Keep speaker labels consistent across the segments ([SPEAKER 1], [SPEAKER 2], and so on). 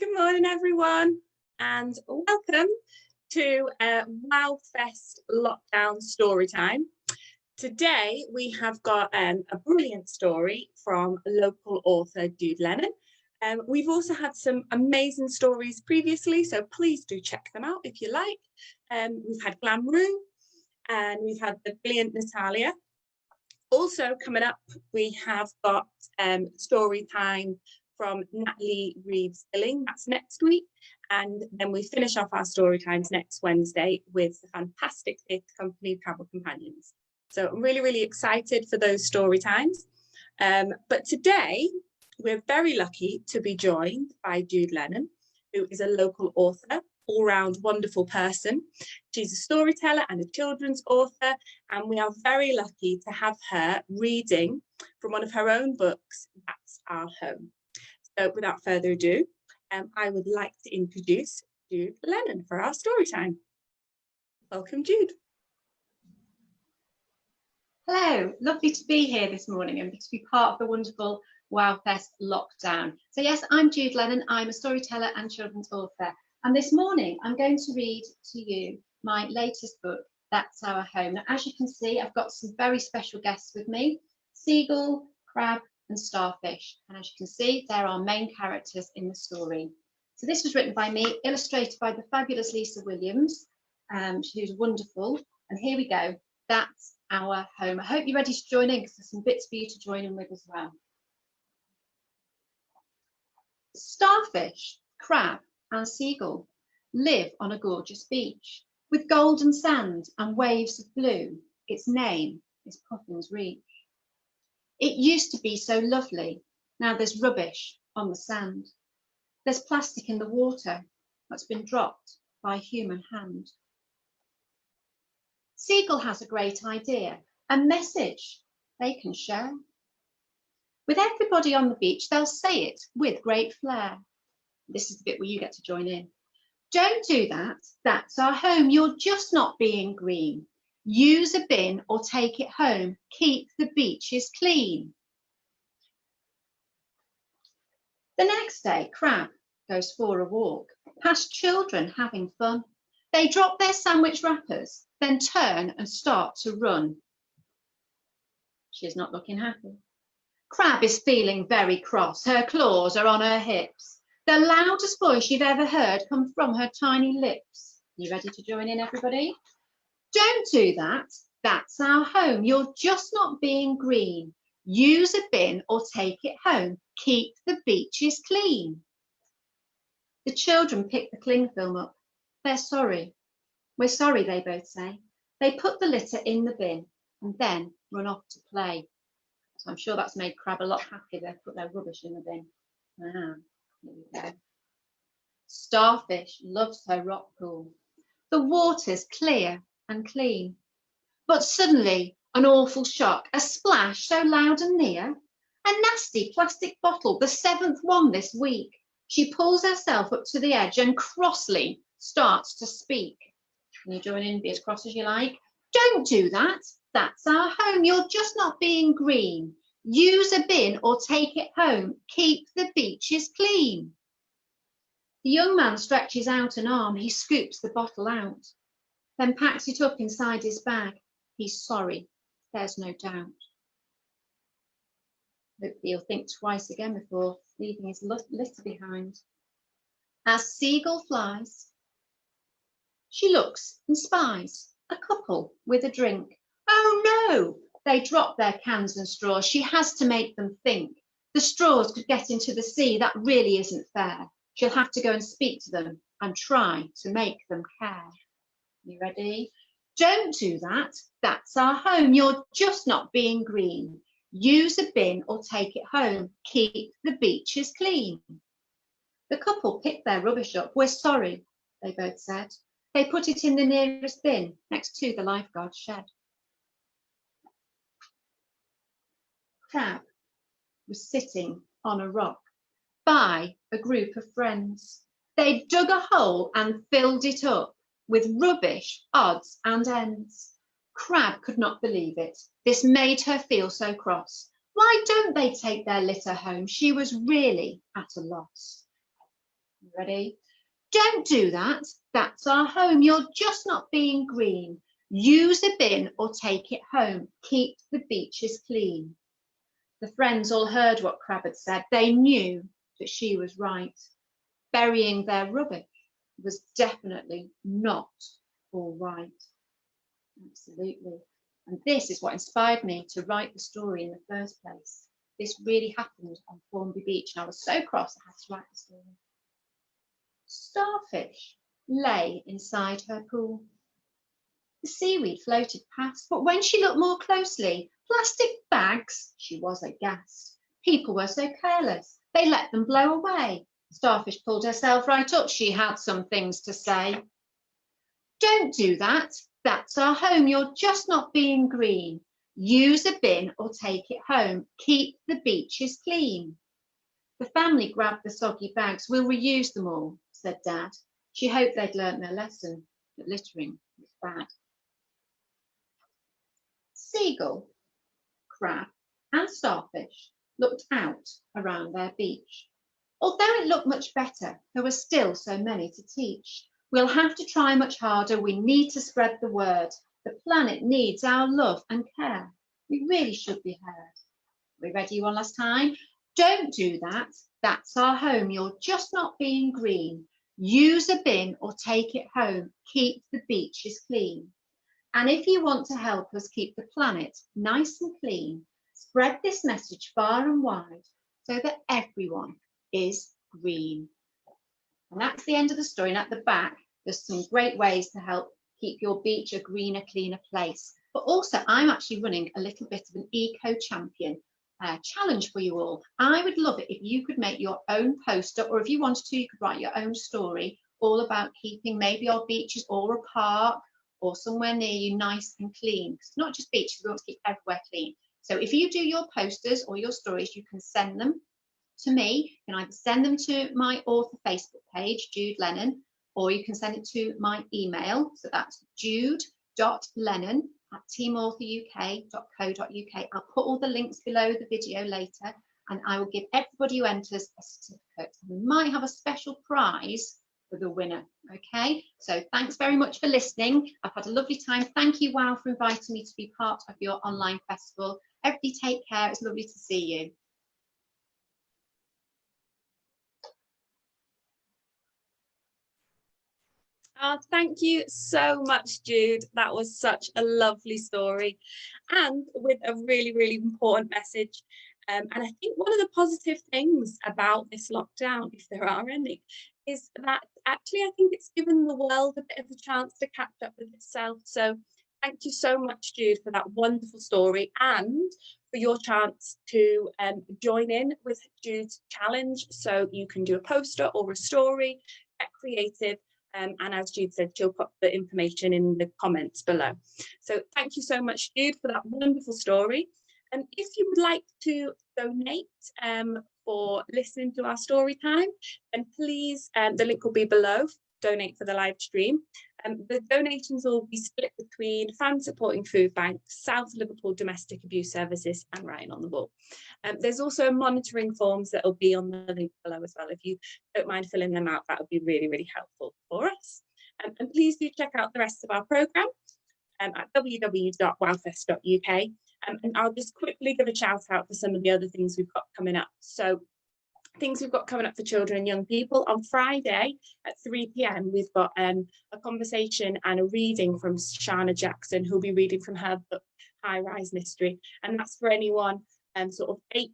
[SPEAKER 1] Good morning, everyone, and welcome to WoWFEST Lockdown Storytime. Today, we have got a brilliant story from local author Jude Lennon. We've also had some amazing stories previously, so please do check them out if you like. We've had Glamroo, and we've had the brilliant Natalia. Also coming up, we have got Storytime from Natalie Reeves-Billing. That's next week. And then we finish off our story times next Wednesday with the fantastic theatre company Travel Companions. So I'm really, really excited for those story times. But today, we're very lucky to be joined by Jude Lennon, who is a local author, all-round wonderful person. She's a storyteller and a children's author, and we are very lucky to have her reading from one of her own books, That's Our Home. So without further ado, I would like to introduce Jude Lennon for our story time. Welcome, Jude.
[SPEAKER 2] Hello, lovely to be here this morning and to be part of the wonderful WoWFEST lockdown. So yes, I'm Jude Lennon. I'm a storyteller and children's author. And this morning, I'm going to read to you my latest book, That's Our Home. Now, as you can see, I've got some very special guests with me, Seagull, Crab, and Starfish. And as you can see, they're our main characters in the story. So this was written by me, illustrated by the fabulous Lisa Williams, who's wonderful. And here we go. That's Our Home. I hope you're ready to join in because there's some bits for you to join in with as well. Starfish, Crab, and Seagull live on a gorgeous beach with golden sand and waves of blue. Its name is Puffin's Reach. It used to be so lovely. Now there's rubbish on the sand. There's plastic in the water that's been dropped by a human hand. Seagull has a great idea, a message they can share. With everybody on the beach, they'll say it with great flair. This is the bit where you get to join in. Don't do that. That's our home. You're just not being green. Use a bin or take it home. Keep the beaches clean. The next day, Crab goes for a walk past children having fun. They drop their sandwich wrappers, then turn and start to run. She's not looking happy. Crab is feeling very cross. Her claws are on her hips. The loudest voice you've ever heard come from her tiny lips. You ready to join in, everybody? Don't do that. That's our home. You're just not being green. Use a bin or take it home. Keep the beaches clean. The children pick the cling film up. They're sorry. We're sorry, they both say. They put the litter in the bin and then run off to play. So I'm sure that's made Crab a lot happier. They put their rubbish in the bin. Here we go. Starfish loves her rock pool. The water's clear and clean. But suddenly, an awful shock, a splash so loud and near, a nasty plastic bottle, the 7th one this week. She pulls herself up to the edge and crossly starts to speak. Can you join in, be as cross as you like? Don't do that. That's our home. You're just not being green. Use a bin or take it home. Keep the beaches clean. The young man stretches out an arm. He scoops the bottle out, then packs it up inside his bag. He's sorry, there's no doubt. Hopefully he'll think twice again before leaving his litter behind. As Seagull flies, she looks and spies a couple with a drink. Oh no! They drop their cans and straws. She has to make them think. The straws could get into the sea. That really isn't fair. She'll have to go and speak to them and try to make them care. You ready? Don't do that. That's our home. You're just not being green. Use a bin or take it home. Keep the beaches clean. The couple picked their rubbish up. We're sorry, they both said. They put it in the nearest bin next to the lifeguard's shed. Crab was sitting on a rock by a group of friends. They dug a hole and filled it up with rubbish, odds and ends. Crab could not believe it. This made her feel so cross. Why don't they take their litter home? She was really at a loss. Ready? Don't do that. That's our home. You're just not being green. Use a bin or take it home. Keep the beaches clean. The friends all heard what Crab had said. They knew that she was right. Burying their rubbish was definitely not all right. Absolutely. And this is what inspired me to write the story in the first place. This really happened on Formby Beach, and I was so cross I had to write the story. Starfish lay inside her pool. The seaweed floated past, but when she looked more closely, plastic bags, she was aghast. People were so careless, they let them blow away. Starfish pulled herself right up. She had some things to say. Don't do that. That's our home. You're just not being green. Use a bin or take it home. Keep the beaches clean. The family grabbed the soggy bags. We'll reuse them all, said Dad. She hoped they'd learnt their lesson that littering was bad. Seagull, crab and starfish looked out around their beach. Although it looked much better, there were still so many to teach. We'll have to try much harder. We need to spread the word. The planet needs our love and care. We really should be heard. Are we ready one last time? Don't do that. That's our home. You're just not being green. Use a bin or take it home. Keep the beaches clean. And if you want to help us keep the planet nice and clean, spread this message far and wide so that everyone is green. And that's the end of the story. And at the back, there's some great ways to help keep your beach a greener, cleaner place. But also, I'm actually running a little bit of an eco-champion challenge for you all. I would love it if you could make your own poster, or if you wanted to, you could write your own story all about keeping maybe our beaches or a park or somewhere near you nice and clean. It's not just beaches, we want to keep everywhere clean. So if you do your posters or your stories, you can send them to me. You can either send them to my author Facebook page, Jude Lennon, or you can send it to my email. So that's jude.lennon@teamauthoruk.co.uk. I'll put all the links below the video later, and I will give everybody who enters a certificate. We might have a special prize for the winner. Okay, so thanks very much for listening. I've had a lovely time. Thank you, WoW, for inviting me to be part of your online festival. Everybody take care. It's lovely to see you.
[SPEAKER 1] Oh, thank you so much, Jude. That was such a lovely story and with a really, really important message. And I think one of the positive things about this lockdown, if there are any, is that actually I think it's given the world a bit of a chance to catch up with itself. So thank you so much, Jude, for that wonderful story and for your chance to join in with Jude's challenge. So you can do a poster or a story, get creative. And as Jude said, she'll put the information in the comments below. So thank you so much, Jude, for that wonderful story. And if you would like to donate for listening to our story time, then please, the link will be below, donate for the live stream. The donations will be split between Fans Supporting Food Bank, South Liverpool Domestic Abuse Services and Writing on the Wall. There's also monitoring forms that will be on the link below as well. If you don't mind filling them out, that would be really, really helpful for us. And please do check out the rest of our programme at www.wowfest.uk. And I'll just quickly give a shout out for some of the other things we've got coming up. So things we've got coming up for children and young people. On Friday at 3 p.m, we've got a conversation and a reading from Shana Jackson, who'll be reading from her book, High Rise Mystery. And that's for anyone sort of 8+.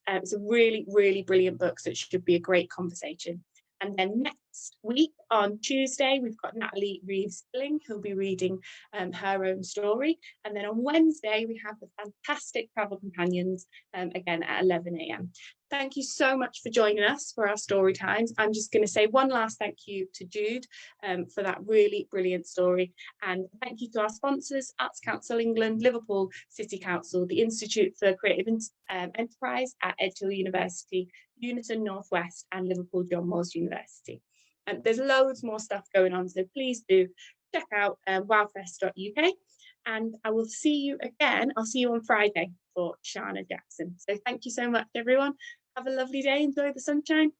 [SPEAKER 1] It's a really, really brilliant book, so it should be a great conversation. And then next week on Tuesday, we've got Natalie Reeves-Billing, who'll be reading her own story. And then on Wednesday, we have the fantastic Travel Companions, again at 11 a.m. Thank you so much for joining us for our story times. I'm just going to say one last thank you to Jude for that really brilliant story. And thank you to our sponsors, Arts Council England, Liverpool City Council, the Institute for Creative Enterprise at Edgehill University, Unison Northwest and Liverpool John Moores University. There's loads more stuff going on, so please do check out WoWFEST.uk, and I will see you again. I'll see you on Friday for Shana Jackson. So thank you so much, everyone. Have a lovely day. Enjoy the sunshine.